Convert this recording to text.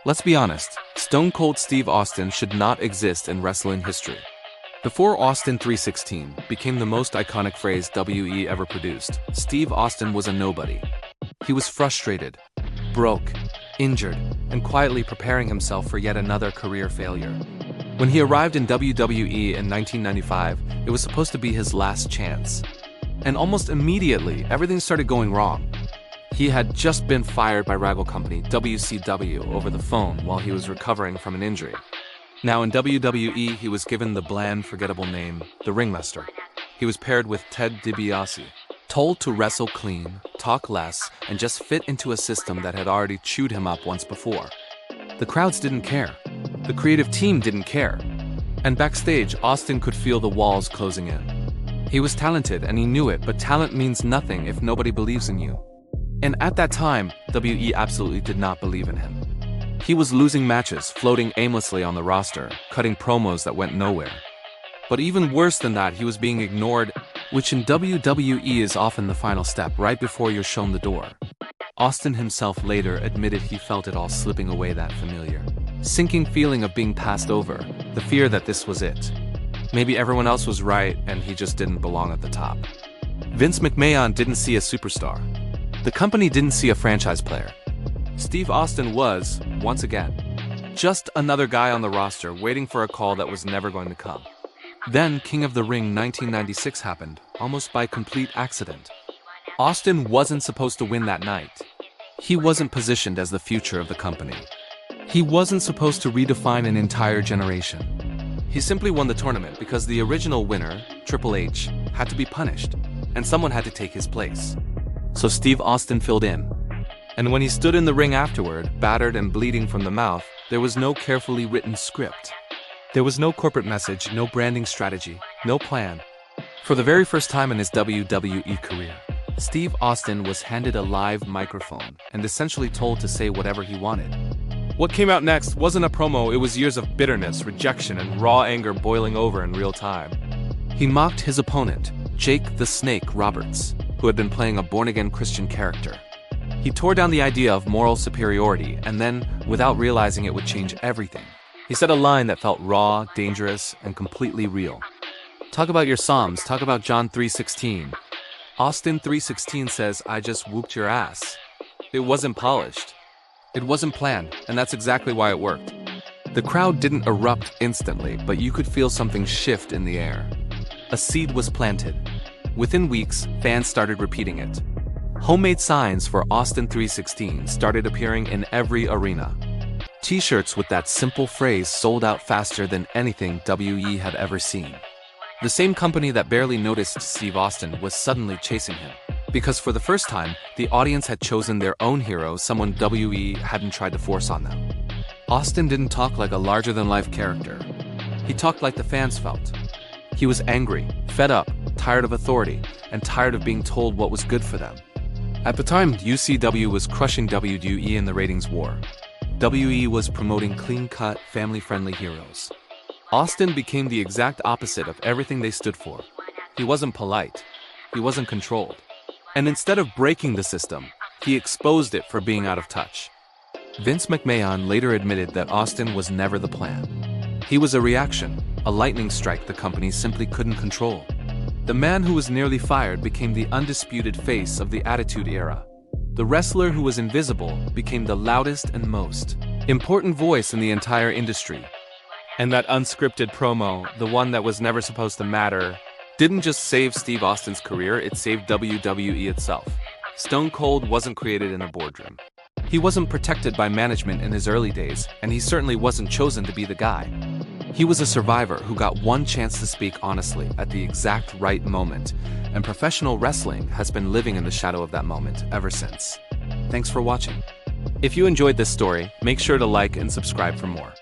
Let's be honest, Stone Cold Steve Austin should not exist in wrestling history. Before Austin 316 became the most iconic phrase WE ever produced, Steve Austin was a nobody. He was frustrated, broke, injured, and quietly preparing himself for yet another career failure. When he arrived in WWE in 1995, it was supposed to be his last chance. And almost immediately, everything started going wrong. He had just been fired by rival company WCW over the phone while he was recovering from an injury. Now in WWE, he was given the bland, forgettable name, The Ringmaster. He was paired with Ted DiBiase, told to wrestle clean, talk less, and just fit into a system that had already chewed him up once before. The crowds didn't care. The creative team didn't care. And backstage, Austin could feel the walls closing in. He was talented and he knew it, but talent means nothing if nobody believes in you. And at that time, WE absolutely did not believe in him. He was losing matches, floating aimlessly on the roster, cutting promos that went nowhere. But even worse than that, he was being ignored, which in WWE is often the final step, right before you're shown the door. Austin himself later admitted he felt it all slipping away, that familiar, sinking feeling of being passed over, the fear that this was it. Maybe everyone else was right and he just didn't belong at the top. Vince McMahon didn't see a superstar. The company didn't see a franchise player. Steve Austin was, once again, just another guy on the roster waiting for a call that was never going to come. Then King of the Ring 1996 happened, almost by complete accident. Austin wasn't supposed to win that night. He wasn't positioned as the future of the company. He wasn't supposed to redefine an entire generation. He simply won the tournament because the original winner, Triple H, had to be punished, and someone had to take his place. So Steve Austin filled in. And when he stood in the ring afterward, battered and bleeding from the mouth, there was no carefully written script. There was no corporate message, no branding strategy, no plan. For the very first time in his WWE career, Steve Austin was handed a live microphone and essentially told to say whatever he wanted. What came out next wasn't a promo, it was years of bitterness, rejection, and raw anger boiling over in real time. He mocked his opponent, Jake the Snake Roberts, who had been playing a born-again Christian character. He tore down the idea of moral superiority and then, without realizing it would change everything, he said a line that felt raw, dangerous, and completely real. Talk about your Psalms, talk about John 3:16. Austin 3:16 says, I just whooped your ass. It wasn't polished. It wasn't planned, and that's exactly why it worked. The crowd didn't erupt instantly, but you could feel something shift in the air. A seed was planted. Within weeks, fans started repeating it. Homemade signs for Austin 3:16 started appearing in every arena. T-shirts with that simple phrase sold out faster than anything WE had ever seen. The same company that barely noticed Steve Austin was suddenly chasing him. Because for the first time, the audience had chosen their own hero, someone WE hadn't tried to force on them. Austin didn't talk like a larger-than-life character. He talked like the fans felt. He was angry, fed up, tired of authority, and tired of being told what was good for them. At the time, UCW was crushing WWE in the ratings war. WE was promoting clean-cut, family-friendly heroes. Austin became the exact opposite of everything they stood for. He wasn't polite. He wasn't controlled. And instead of breaking the system, he exposed it for being out of touch. Vince McMahon later admitted that Austin was never the plan. He was a reaction, a lightning strike the company simply couldn't control. The man who was nearly fired became the undisputed face of the Attitude Era. The wrestler who was invisible became the loudest and most important voice in the entire industry. And that unscripted promo, the one that was never supposed to matter, didn't just save Steve Austin's career, it saved WWE itself. Stone Cold wasn't created in a boardroom. He wasn't protected by management in his early days, and he certainly wasn't chosen to be the guy. He was a survivor who got one chance to speak honestly at the exact right moment, and professional wrestling has been living in the shadow of that moment ever since. Thanks for watching. If you enjoyed this story, make sure to like and subscribe for more.